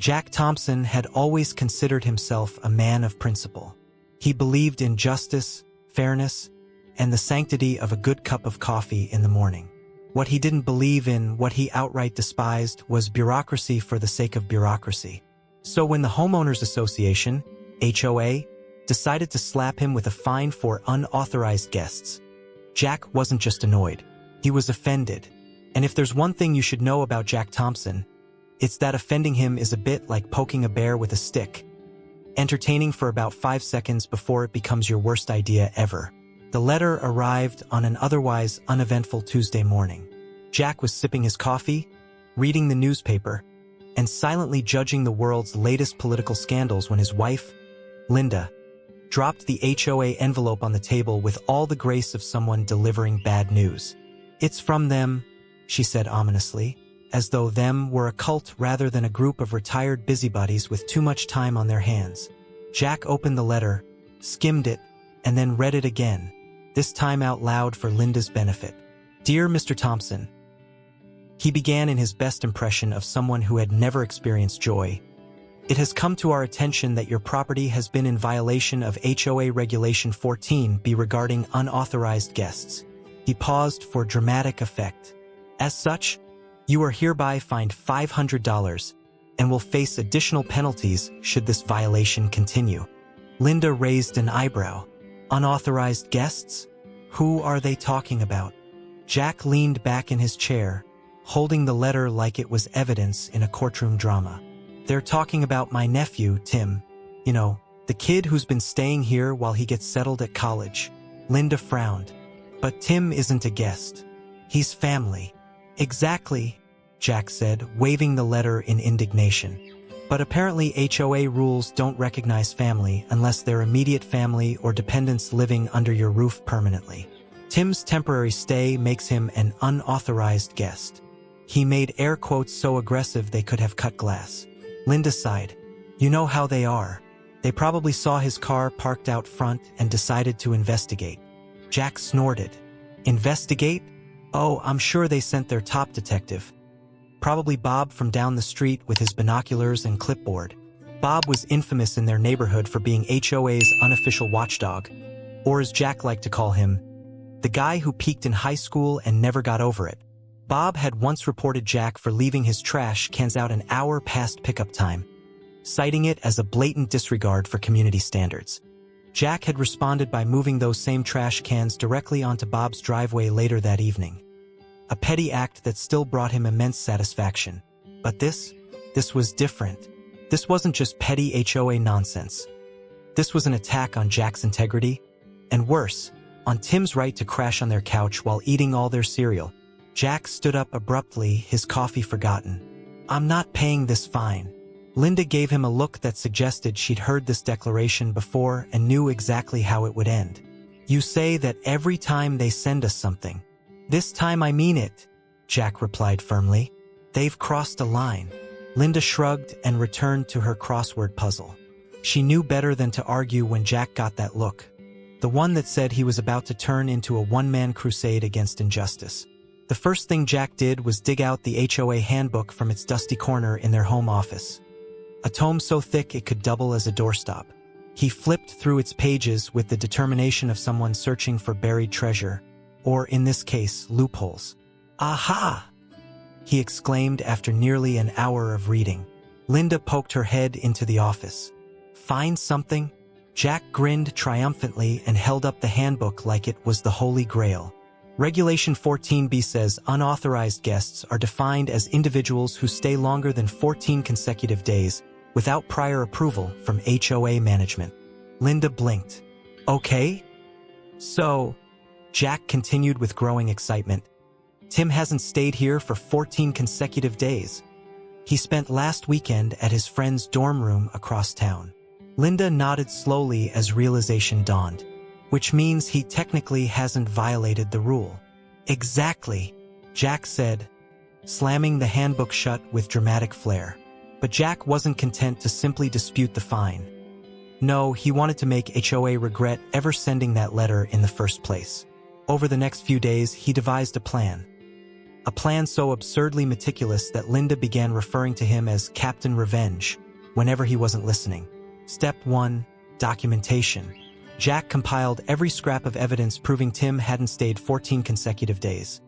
Jack Thompson had always considered himself a man of principle. He believed in justice, fairness, and the sanctity of a good cup of coffee in the morning. What he didn't believe in, what he outright despised, was bureaucracy for the sake of bureaucracy. So when the Homeowners Association, HOA, decided to slap him with a fine for unauthorized guests, Jack wasn't just annoyed. He was offended. And if there's one thing you should know about Jack Thompson, it's that offending him is a bit like poking a bear with a stick, entertaining for about 5 seconds before it becomes your worst idea ever. The letter arrived on an otherwise uneventful Tuesday morning. Jack was sipping his coffee, reading the newspaper, and silently judging the world's latest political scandals when his wife, Linda, dropped the HOA envelope on the table with all the grace of someone delivering bad news. "It's from them," she said ominously, as though them were a cult rather than a group of retired busybodies with too much time on their hands. Jack opened the letter, skimmed it, and then read it again, this time out loud for Linda's benefit. "Dear Mr. Thompson," he began in his best impression of someone who had never experienced joy, "it has come to our attention that your property has been in violation of HOA Regulation 14B regarding unauthorized guests." He paused for dramatic effect. "As such, you are hereby fined $500 and will face additional penalties should this violation continue." Linda raised an eyebrow. "Unauthorized guests? Who are they talking about?" Jack leaned back in his chair, holding the letter like it was evidence in a courtroom drama. "They're talking about my nephew, Tim. You know, the kid who's been staying here while he gets settled at college." Linda frowned. "But Tim isn't a guest. He's family." "Exactly," Jack said, waving the letter in indignation. "But apparently HOA rules don't recognize family unless they're immediate family or dependents living under your roof permanently. Tim's temporary stay makes him an unauthorized guest." He made air quotes so aggressive they could have cut glass. Linda sighed. "You know how they are. They probably saw his car parked out front and decided to investigate." Jack snorted. "Investigate? Oh, I'm sure they sent their top detective. Probably Bob from down the street with his binoculars and clipboard." Bob was infamous in their neighborhood for being HOA's unofficial watchdog, or as Jack liked to call him, the guy who peaked in high school and never got over it. Bob had once reported Jack for leaving his trash cans out an hour past pickup time, citing it as a blatant disregard for community standards. Jack had responded by moving those same trash cans directly onto Bob's driveway later that evening. A petty act that still brought him immense satisfaction. But this was different. This wasn't just petty HOA nonsense. This was an attack on Jack's integrity, and worse, on Tim's right to crash on their couch while eating all their cereal. Jack stood up abruptly, his coffee forgotten. "I'm not paying this fine." Linda gave him a look that suggested she'd heard this declaration before and knew exactly how it would end. "You say that every time they send us something." "This time I mean it," Jack replied firmly. "They've crossed a line." Linda shrugged and returned to her crossword puzzle. She knew better than to argue when Jack got that look. The one that said he was about to turn into a one-man crusade against injustice. The first thing Jack did was dig out the HOA handbook from its dusty corner in their home office. A tome so thick it could double as a doorstop. He flipped through its pages with the determination of someone searching for buried treasure, or in this case, loopholes. "Aha!" he exclaimed after nearly an hour of reading. Linda poked her head into the office. "Find something?" Jack grinned triumphantly and held up the handbook like it was the Holy Grail. Regulation 14B says unauthorized guests are defined as individuals who stay longer than 14 consecutive days without prior approval from HOA management. Linda blinked. "Okay? So," Jack continued with growing excitement, "Tim hasn't stayed here for 14 consecutive days. He spent last weekend at his friend's dorm room across town." Linda nodded slowly as realization dawned. "Which means he technically hasn't violated the rule." "Exactly," Jack said, slamming the handbook shut with dramatic flair. But Jack wasn't content to simply dispute the fine. No, he wanted to make HOA regret ever sending that letter in the first place. Over the next few days, he devised a plan. a plan so absurdly meticulous that Linda began referring to him as Captain Revenge whenever he wasn't listening. Step 1. Documentation. Jack compiled every scrap of evidence proving Tim hadn't stayed 14 consecutive days.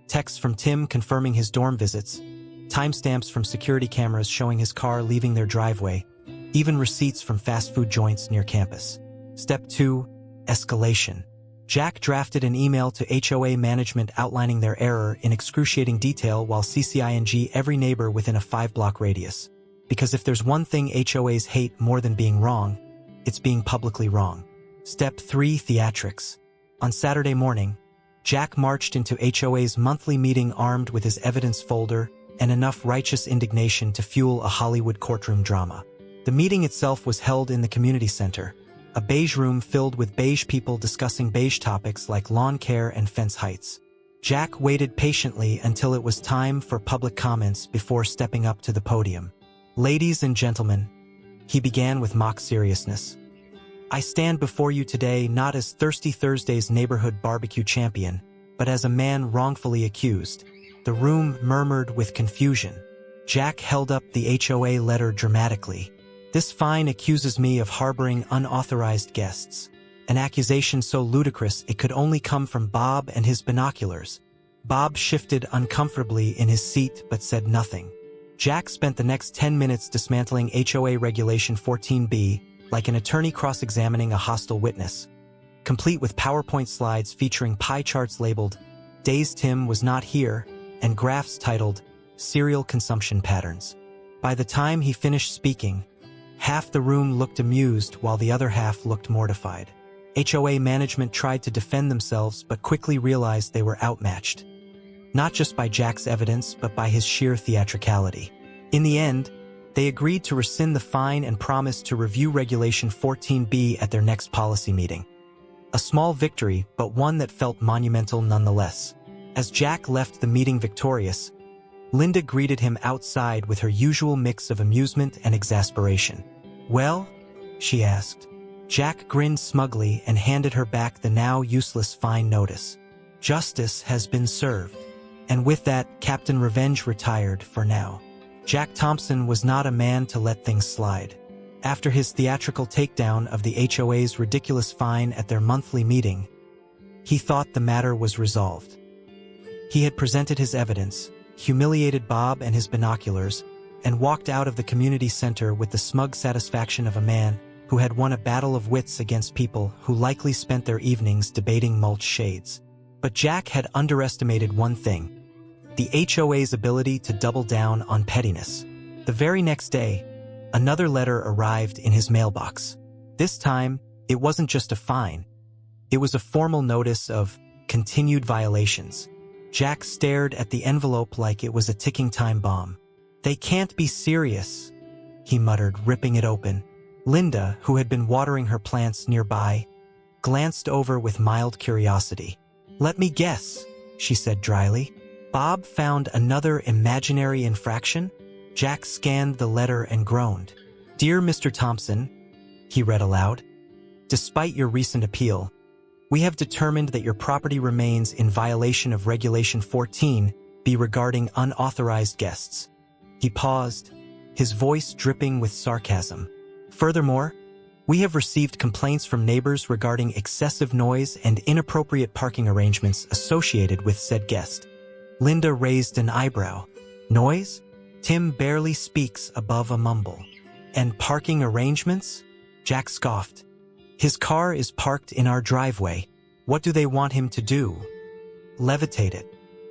Texts from Tim confirming his dorm visits, timestamps from security cameras showing his car leaving their driveway, even receipts from fast food joints near campus. Step 2. Escalation. Jack drafted an email to HOA management outlining their error in excruciating detail while CCing every neighbor within a 5-block radius. Because if there's one thing HOAs hate more than being wrong, it's being publicly wrong. Step 3. Theatrics. On Saturday morning, Jack marched into HOA's monthly meeting armed with his evidence folder and enough righteous indignation to fuel a Hollywood courtroom drama. The meeting itself was held in the community center, a beige room filled with beige people discussing beige topics like lawn care and fence heights. Jack waited patiently until it was time for public comments before stepping up to the podium. "Ladies and gentlemen," he began with mock seriousness, "I stand before you today not as Thirsty Thursday's neighborhood barbecue champion, but as a man wrongfully accused." The room murmured with confusion. Jack held up the HOA letter dramatically. "This fine accuses me of harboring unauthorized guests, an accusation so ludicrous it could only come from Bob and his binoculars." Bob shifted uncomfortably in his seat but said nothing. Jack spent the next 10 minutes dismantling HOA Regulation 14B, like an attorney cross-examining a hostile witness, complete with PowerPoint slides featuring pie charts labeled "Days Tim Was Not Here" and graphs titled "Cereal Consumption Patterns." By the time he finished speaking, half the room looked amused while the other half looked mortified. HOA management tried to defend themselves but quickly realized they were outmatched, not just by Jack's evidence but by his sheer theatricality. In the end, they agreed to rescind the fine and promised to review Regulation 14B at their next policy meeting. A small victory, but one that felt monumental nonetheless. As Jack left the meeting victorious, Linda greeted him outside with her usual mix of amusement and exasperation. "Well?" she asked. Jack grinned smugly and handed her back the now useless fine notice. "Justice has been served." And with that, Captain Revenge retired for now. Jack Thompson was not a man to let things slide. After his theatrical takedown of the HOA's ridiculous fine at their monthly meeting, he thought the matter was resolved. He had presented his evidence, humiliated Bob and his binoculars, and walked out of the community center with the smug satisfaction of a man who had won a battle of wits against people who likely spent their evenings debating mulch shades. But Jack had underestimated one thing: the HOA's ability to double down on pettiness. The very next day, another letter arrived in his mailbox. This time, it wasn't just a fine. It was a formal notice of continued violations. Jack stared at the envelope like it was a ticking time bomb. "They can't be serious," he muttered, ripping it open. Linda, who had been watering her plants nearby, glanced over with mild curiosity. "Let me guess," she said dryly. "Bob found another imaginary infraction?" Jack scanned the letter and groaned. "Dear Mr. Thompson," he read aloud, "despite your recent appeal, we have determined that your property remains in violation of Regulation 14B regarding unauthorized guests." He paused, his voice dripping with sarcasm. "Furthermore, we have received complaints from neighbors regarding excessive noise and inappropriate parking arrangements associated with said guest." Linda raised an eyebrow. "Noise? Tim barely speaks above a mumble. And parking arrangements?" Jack scoffed. "His car is parked in our driveway. What do they want him to do? Levitate it?"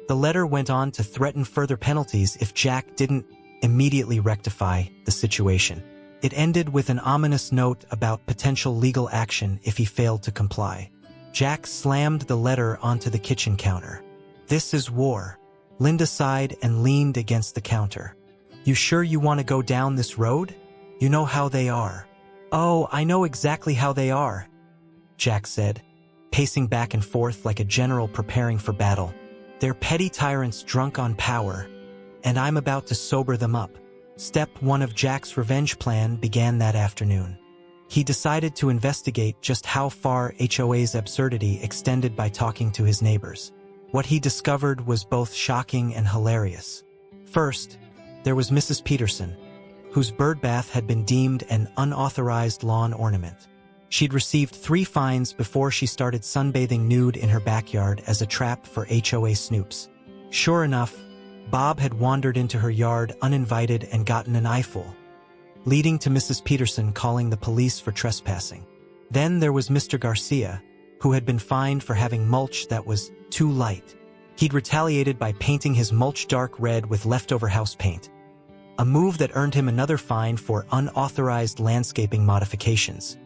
The letter went on to threaten further penalties if Jack didn't immediately rectify the situation. It ended with an ominous note about potential legal action if he failed to comply. Jack slammed the letter onto the kitchen counter. "This is war." Linda sighed and leaned against the counter. "You sure you want to go down this road? You know how they are." "Oh, I know exactly how they are," Jack said, pacing back and forth like a general preparing for battle. "They're petty tyrants drunk on power, and I'm about to sober them up." Step 1 of Jack's revenge plan began that afternoon. He decided to investigate just how far HOA's absurdity extended by talking to his neighbors. What he discovered was both shocking and hilarious. First, there was Mrs. Peterson, whose birdbath had been deemed an unauthorized lawn ornament. She'd received 3 fines before she started sunbathing nude in her backyard as a trap for HOA snoops. Sure enough, Bob had wandered into her yard uninvited and gotten an eyeful, leading to Mrs. Peterson calling the police for trespassing. Then there was Mr. Garcia, who had been fined for having mulch that was too light. He'd retaliated by painting his mulch dark red with leftover house paint, a move that earned him another fine for unauthorized landscaping modifications.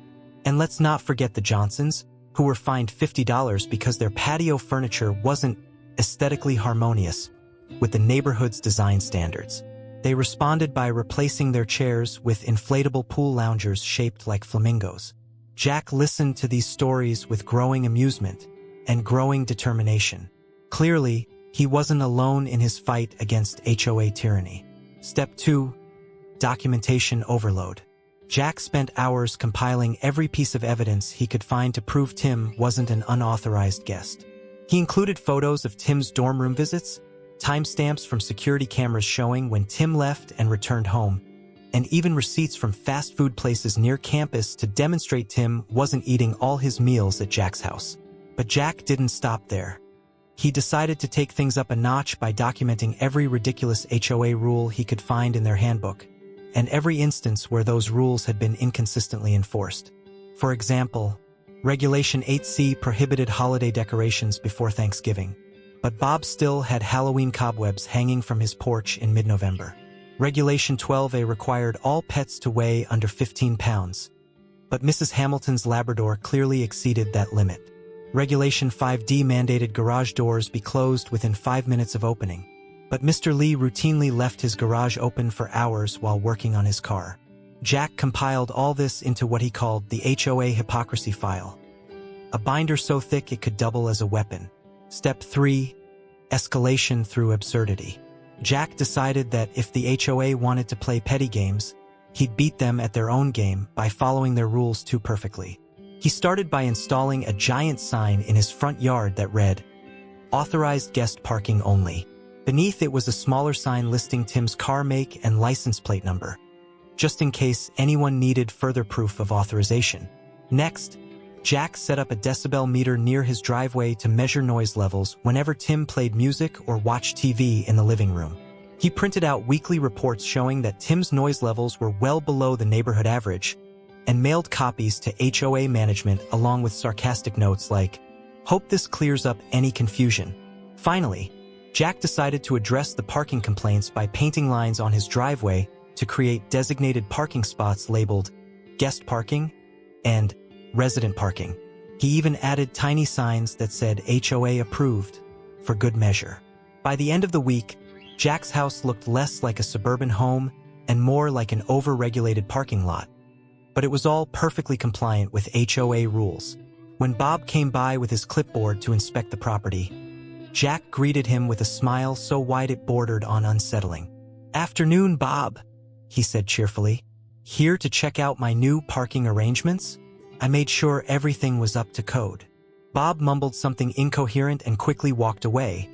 And let's not forget the Johnsons, who were fined $50 because their patio furniture wasn't aesthetically harmonious with the neighborhood's design standards. They responded by replacing their chairs with inflatable pool loungers shaped like flamingos. Jack listened to these stories with growing amusement and growing determination. Clearly, he wasn't alone in his fight against HOA tyranny. Step 2. Documentation overload. Jack spent hours compiling every piece of evidence he could find to prove Tim wasn't an unauthorized guest. He included photos of Tim's dorm room visits, timestamps from security cameras showing when Tim left and returned home, and even receipts from fast food places near campus to demonstrate Tim wasn't eating all his meals at Jack's house. But Jack didn't stop there. He decided to take things up a notch by documenting every ridiculous HOA rule he could find in their handbook, and every instance where those rules had been inconsistently enforced. For example, Regulation 8C prohibited holiday decorations before Thanksgiving, but Bob still had Halloween cobwebs hanging from his porch in mid-November. Regulation 12A required all pets to weigh under 15 pounds, but Mrs. Hamilton's Labrador clearly exceeded that limit. Regulation 5D mandated garage doors be closed within 5 minutes of opening, but Mr. Lee routinely left his garage open for hours while working on his car. Jack compiled all this into what he called the HOA hypocrisy file, a binder so thick it could double as a weapon. Step 3. Escalation through absurdity. Jack decided that if the HOA wanted to play petty games, he'd beat them at their own game by following their rules too perfectly. He started by installing a giant sign in his front yard that read, "Authorized guest parking only." Beneath it was a smaller sign listing Tim's car make and license plate number, just in case anyone needed further proof of authorization. Next, Jack set up a decibel meter near his driveway to measure noise levels whenever Tim played music or watched TV in the living room. He printed out weekly reports showing that Tim's noise levels were well below the neighborhood average, and mailed copies to HOA management along with sarcastic notes like, "Hope this clears up any confusion." Finally, Jack decided to address the parking complaints by painting lines on his driveway to create designated parking spots labeled guest parking and resident parking. He even added tiny signs that said HOA approved for good measure. By the end of the week, Jack's house looked less like a suburban home and more like an over-regulated parking lot. But it was all perfectly compliant with HOA rules. When Bob came by with his clipboard to inspect the property, Jack greeted him with a smile so wide it bordered on unsettling. "Afternoon, Bob," he said cheerfully. "Here to check out my new parking arrangements? I made sure everything was up to code." Bob mumbled something incoherent and quickly walked away,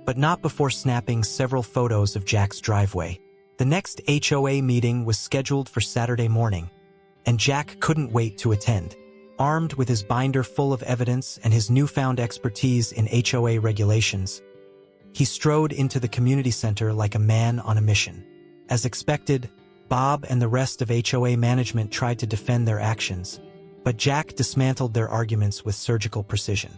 but not before snapping several photos of Jack's driveway. The next HOA meeting was scheduled for Saturday morning, and Jack couldn't wait to attend. Armed with his binder full of evidence and his newfound expertise in HOA regulations, he strode into the community center like a man on a mission. As expected, Bob and the rest of HOA management tried to defend their actions, but Jack dismantled their arguments with surgical precision.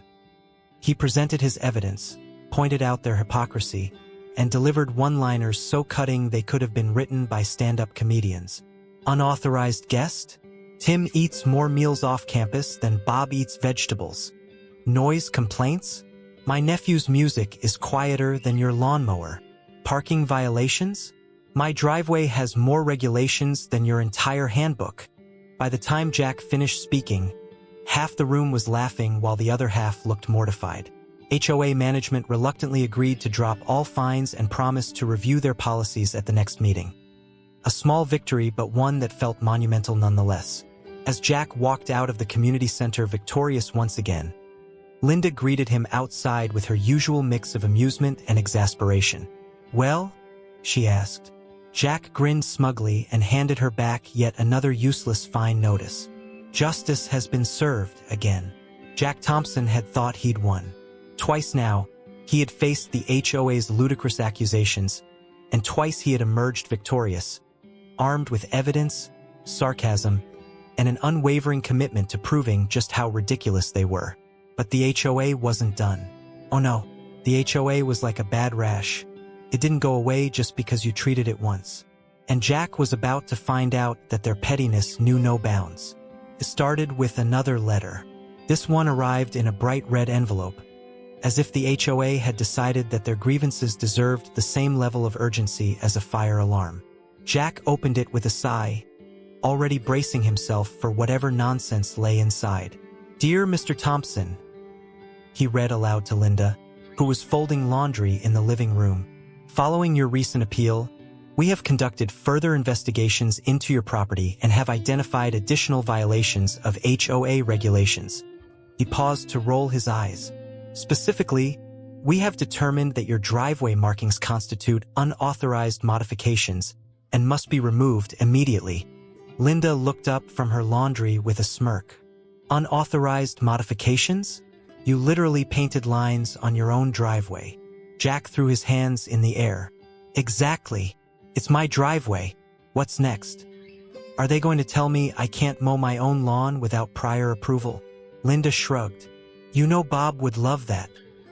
He presented his evidence, pointed out their hypocrisy, and delivered one-liners so cutting they could have been written by stand-up comedians. Unauthorized guest? Tim eats more meals off campus than Bob eats vegetables. Noise complaints? My nephew's music is quieter than your lawnmower. Parking violations? My driveway has more regulations than your entire handbook. By the time Jack finished speaking, half the room was laughing while the other half looked mortified. HOA management reluctantly agreed to drop all fines and promised to review their policies at the next meeting. A small victory, but one that felt monumental nonetheless. As Jack walked out of the community center victorious once again, Linda greeted him outside with her usual mix of amusement and exasperation. "Well?" she asked. Jack grinned smugly and handed her back yet another useless fine notice. Justice has been served again. Jack Thompson had thought he'd won. Twice now, he had faced the HOA's ludicrous accusations, and twice he had emerged victorious, armed with evidence, sarcasm, and an unwavering commitment to proving just how ridiculous they were. But the HOA wasn't done. Oh no, the HOA was like a bad rash. It didn't go away just because you treated it once. And Jack was about to find out that their pettiness knew no bounds. It started with another letter. This one arrived in a bright red envelope, as if the HOA had decided that their grievances deserved the same level of urgency as a fire alarm. Jack opened it with a sigh, already bracing himself for whatever nonsense lay inside. "Dear Mr. Thompson," he read aloud to Linda, who was folding laundry in the living room. "Following your recent appeal, we have conducted further investigations into your property and have identified additional violations of HOA regulations." He paused to roll his eyes. "Specifically, we have determined that your driveway markings constitute unauthorized modifications and must be removed immediately." Linda looked up from her laundry with a smirk. "Unauthorized modifications? You literally painted lines on your own driveway." Jack threw his hands in the air. "Exactly. It's my driveway. What's next? Are they going to tell me I can't mow my own lawn without prior approval?" Linda shrugged. "You know Bob would love that."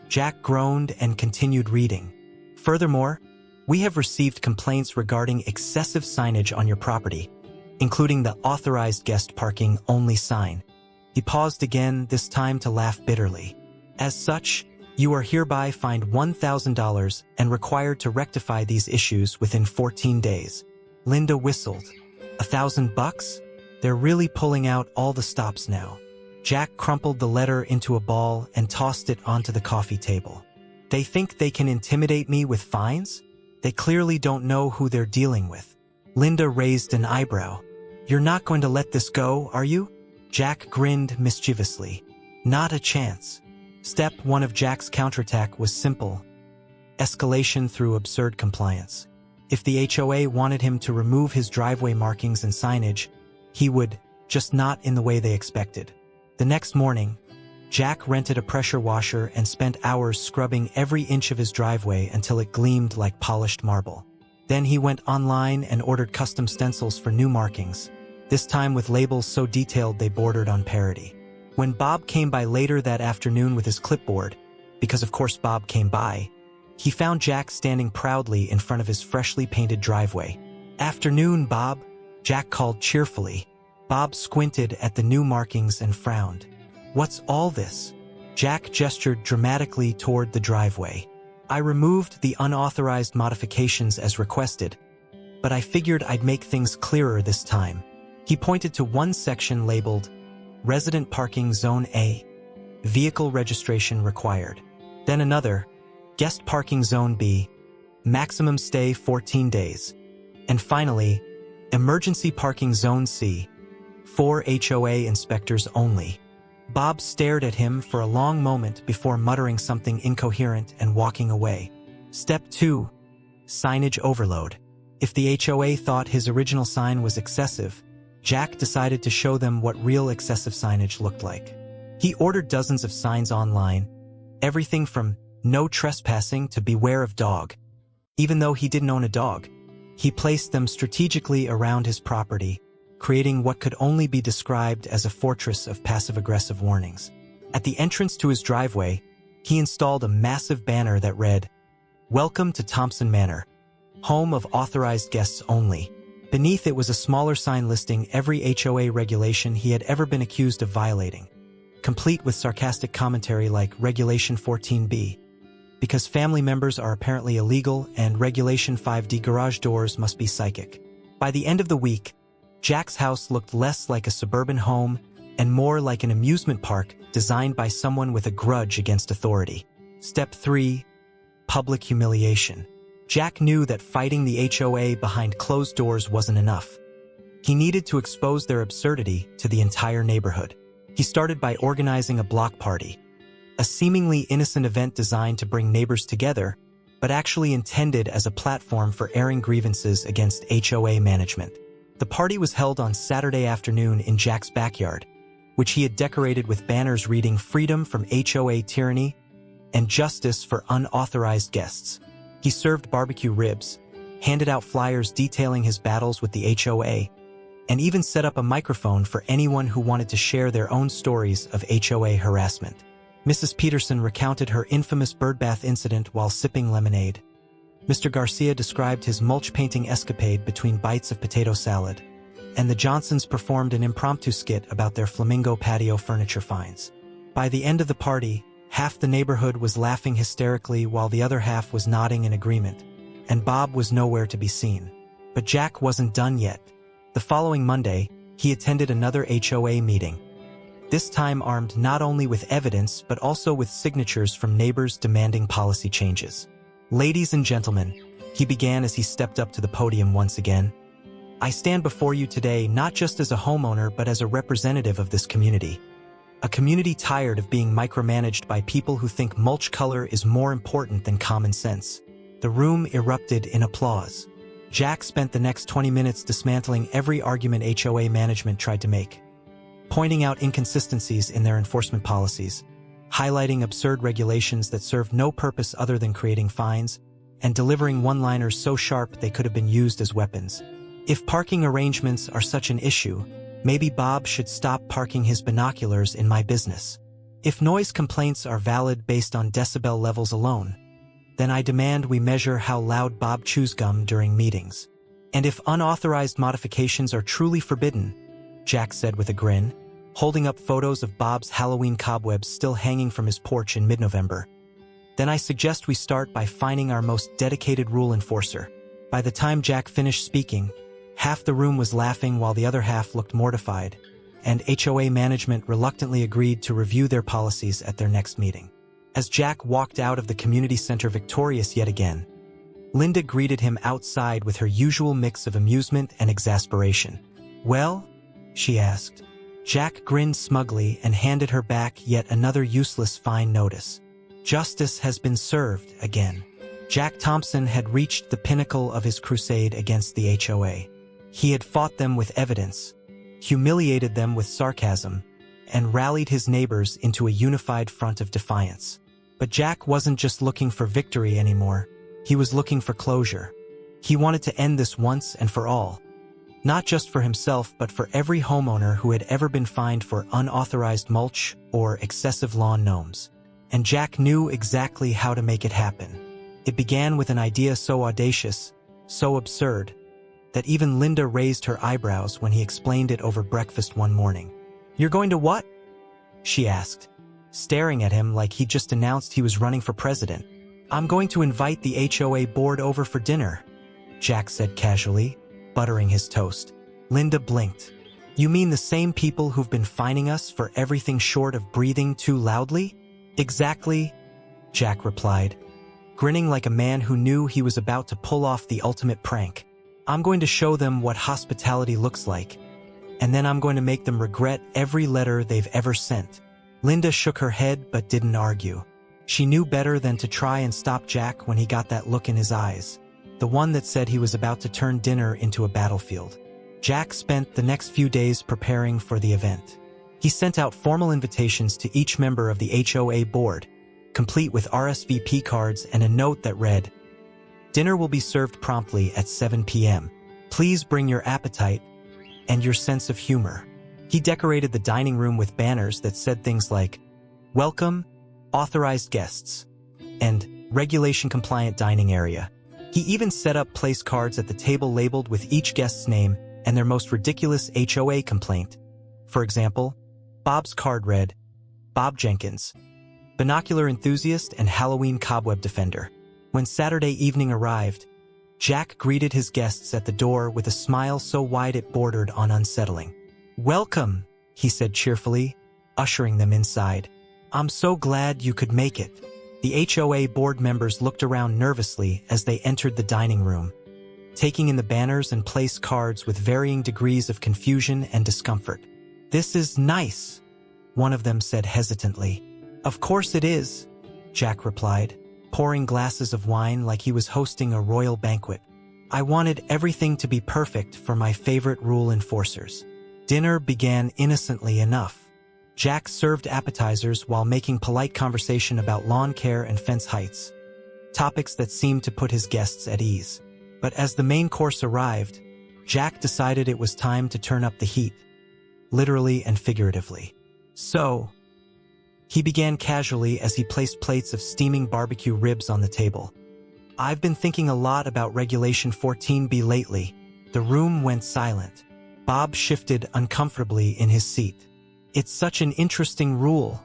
Jack groaned and continued reading. "Furthermore, we have received complaints regarding excessive signage on your property, including the authorized guest parking only sign." He paused again, this time to laugh bitterly. "As such, you are hereby fined $1,000 and required to rectify these issues within 14 days. Linda whistled. $1,000? They're really pulling out all the stops now. Jack crumpled the letter into a ball and tossed it onto the coffee table. "They think they can intimidate me with fines? They clearly don't know who they're dealing with." Linda raised an eyebrow. "You're not going to let this go, are you?" Jack grinned mischievously. "Not a chance." Step one of Jack's counterattack was simple: escalation through absurd compliance. If the HOA wanted him to remove his driveway markings and signage, he would, just not in the way they expected. The next morning, Jack rented a pressure washer and spent hours scrubbing every inch of his driveway until it gleamed like polished marble. Then he went online and ordered custom stencils for new markings, this time with labels so detailed they bordered on parody. When Bob came by later that afternoon with his clipboard, because of course Bob came by, he found Jack standing proudly in front of his freshly painted driveway. "Afternoon, Bob," Jack called cheerfully. Bob squinted at the new markings and frowned. "What's all this?" Jack gestured dramatically toward the driveway. "I removed the unauthorized modifications as requested, but I figured I'd make things clearer this time." He pointed to one section labeled Resident Parking Zone A, Vehicle Registration Required. Then another, Guest Parking Zone B, Maximum Stay 14 days. And finally, Emergency Parking Zone C, 4 HOA inspectors only. Bob stared at him for a long moment before muttering something incoherent and walking away. Step 2. Signage overload. If the HOA thought his original sign was excessive, Jack decided to show them what real excessive signage looked like. He ordered dozens of signs online, everything from "No trespassing" to "Beware of dog." Even though he didn't own a dog, he placed them strategically around his property, creating what could only be described as a fortress of passive-aggressive warnings. At the entrance to his driveway, he installed a massive banner that read, "Welcome to Thompson Manor, home of authorized guests only." Beneath it was a smaller sign listing every HOA regulation he had ever been accused of violating, complete with sarcastic commentary like Regulation 14B, because family members are apparently illegal, and Regulation 5D, garage doors must be psychic. By the end of the week, Jack's house looked less like a suburban home and more like an amusement park designed by someone with a grudge against authority. Step 3. Public humiliation. Jack knew that fighting the HOA behind closed doors wasn't enough. He needed to expose their absurdity to the entire neighborhood. He started by organizing a block party. a seemingly innocent event designed to bring neighbors together, but actually intended as a platform for airing grievances against HOA management. The party was held on Saturday afternoon in Jack's backyard, which he had decorated with banners reading "Freedom from HOA Tyranny" and "Justice for Unauthorized Guests." He served barbecue ribs, handed out flyers detailing his battles with the HOA, and even set up a microphone for anyone who wanted to share their own stories of HOA harassment. Mrs. Peterson recounted her infamous birdbath incident while sipping lemonade. Mr. Garcia described his mulch painting escapade between bites of potato salad, and the Johnsons performed an impromptu skit about their flamingo patio furniture finds. By the end of the party, half the neighborhood was laughing hysterically while the other half was nodding in agreement, and Bob was nowhere to be seen. But Jack wasn't done yet. The following Monday, he attended another HOA meeting, this time armed not only with evidence but also with signatures from neighbors demanding policy changes. "Ladies and gentlemen," he began as he stepped up to the podium once again, "I stand before you today not just as a homeowner but as a representative of this community. A community tired of being micromanaged by people who think mulch color is more important than common sense." The room erupted in applause. Jack spent the next 20 minutes dismantling every argument HOA management tried to make, pointing out inconsistencies in their enforcement policies, highlighting absurd regulations that served no purpose other than creating fines, and delivering one-liners so sharp they could have been used as weapons. If parking arrangements are such an issue, maybe Bob should stop parking his binoculars in my business. If noise complaints are valid based on decibel levels alone, then I demand we measure how loud Bob chews gum during meetings. And if unauthorized modifications are truly forbidden, Jack said with a grin, holding up photos of Bob's Halloween cobwebs still hanging from his porch in mid-November, then I suggest we start by finding our most dedicated rule enforcer. By the time Jack finished speaking, half the room was laughing while the other half looked mortified, and HOA management reluctantly agreed to review their policies at their next meeting. As Jack walked out of the community center victorious yet again, Linda greeted him outside with her usual mix of amusement and exasperation. "Well?" she asked. Jack grinned smugly and handed her back yet another useless fine notice. Justice has been served again. Jack Thompson had reached the pinnacle of his crusade against the HOA. He had fought them with evidence, humiliated them with sarcasm, and rallied his neighbors into a unified front of defiance. But Jack wasn't just looking for victory anymore. He was looking for closure. He wanted to end this once and for all. Not just for himself, but for every homeowner who had ever been fined for unauthorized mulch or excessive lawn gnomes. And Jack knew exactly how to make it happen. It began with an idea so audacious, so absurd, that even Linda raised her eyebrows when he explained it over breakfast one morning. "You're going to what?" she asked, staring at him like he'd just announced he was running for president. "I'm going to invite the HOA board over for dinner," Jack said casually, buttering his toast. Linda blinked. "You mean the same people who've been fining us for everything short of breathing too loudly?" "Exactly," Jack replied, grinning like a man who knew he was about to pull off the ultimate prank. "I'm going to show them what hospitality looks like, and then I'm going to make them regret every letter they've ever sent." Linda shook her head but didn't argue. She knew better than to try and stop Jack when he got that look in his eyes, the one that said he was about to turn dinner into a battlefield. Jack spent the next few days preparing for the event. He sent out formal invitations to each member of the HOA board, complete with RSVP cards and a note that read, "Dinner will be served promptly at 7 p.m. Please bring your appetite and your sense of humor." He decorated the dining room with banners that said things like, "Welcome, authorized guests," and "Regulation-compliant dining area." He even set up place cards at the table labeled with each guest's name and their most ridiculous HOA complaint. For example, Bob's card read, "Bob Jenkins, binocular enthusiast and Halloween cobweb defender." When Saturday evening arrived, Jack greeted his guests at the door with a smile so wide it bordered on unsettling. "Welcome," he said cheerfully, ushering them inside. "I'm so glad you could make it." The HOA board members looked around nervously as they entered the dining room, taking in the banners and place cards with varying degrees of confusion and discomfort. "This is nice," one of them said hesitantly. Of course it is, Jack replied, pouring glasses of wine like he was hosting a royal banquet. I wanted everything to be perfect for my favorite rule enforcers. Dinner began innocently enough. Jack served appetizers while making polite conversation about lawn care and fence heights, topics that seemed to put his guests at ease. But as the main course arrived, Jack decided it was time to turn up the heat, literally and figuratively. So, he began casually as he placed plates of steaming barbecue ribs on the table. I've been thinking a lot about Regulation 14B lately. The room went silent. Bob shifted uncomfortably in his seat. It's such an interesting rule,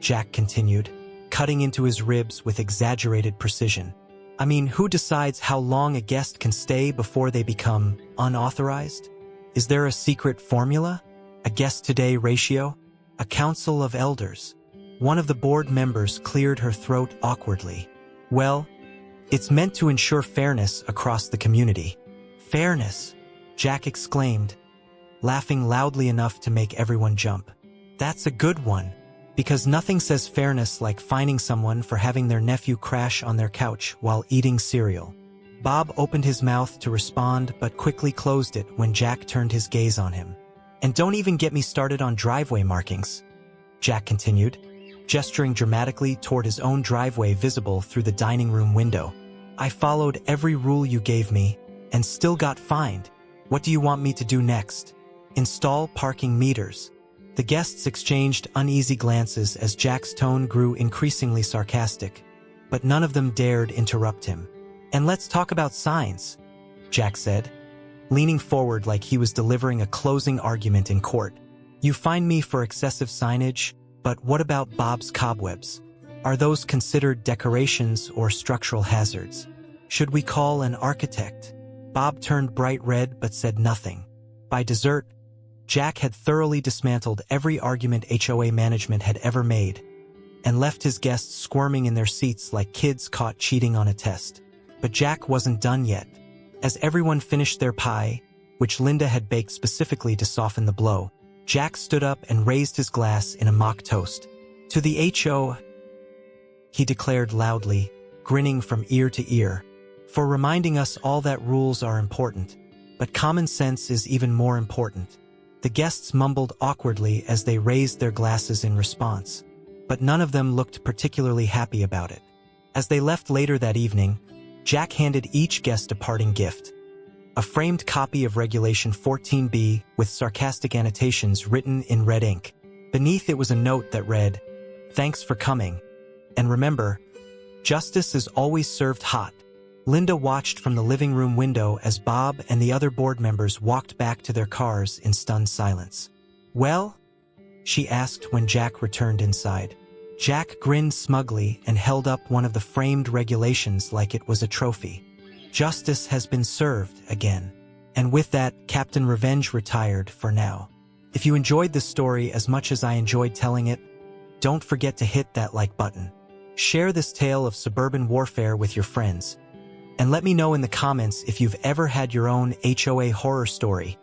Jack continued, cutting into his ribs with exaggerated precision. I mean, who decides how long a guest can stay before they become unauthorized? Is there a secret formula? A guest-to-day ratio? A council of elders? One of the board members cleared her throat awkwardly. Well, it's meant to ensure fairness across the community. Fairness, Jack exclaimed, laughing loudly enough to make everyone jump. That's a good one, because nothing says fairness like fining someone for having their nephew crash on their couch while eating cereal. Bob opened his mouth to respond but quickly closed it when Jack turned his gaze on him. And don't even get me started on driveway markings, Jack continued, gesturing dramatically toward his own driveway visible through the dining room window. I followed every rule you gave me and still got fined. What do you want me to do next? Install parking meters. The guests exchanged uneasy glances as Jack's tone grew increasingly sarcastic, but none of them dared interrupt him. And let's talk about signs, Jack said, leaning forward like he was delivering a closing argument in court. You fine me for excessive signage, but what about Bob's cobwebs? Are those considered decorations or structural hazards? Should we call an architect? Bob turned bright red but said nothing. By dessert, Jack had thoroughly dismantled every argument HOA management had ever made and left his guests squirming in their seats like kids caught cheating on a test. But Jack wasn't done yet. As everyone finished their pie, which Linda had baked specifically to soften the blow, Jack stood up and raised his glass in a mock toast. To the HOA, he declared loudly, grinning from ear to ear, for reminding us all that rules are important, but common sense is even more important. The guests mumbled awkwardly as they raised their glasses in response, but none of them looked particularly happy about it. As they left later that evening, Jack handed each guest a parting gift, a framed copy of Regulation 14B with sarcastic annotations written in red ink. Beneath it was a note that read, "Thanks for coming. And remember, justice is always served hot." Linda watched from the living room window as Bob and the other board members walked back to their cars in stunned silence. Well? She asked when Jack returned inside. Jack grinned smugly and held up one of the framed regulations like it was a trophy. Justice has been served again. And with that, Captain Revenge retired for now. If you enjoyed this story as much as I enjoyed telling it, don't forget to hit that like button. Share this tale of suburban warfare with your friends. And let me know in the comments if you've ever had your own HOA horror story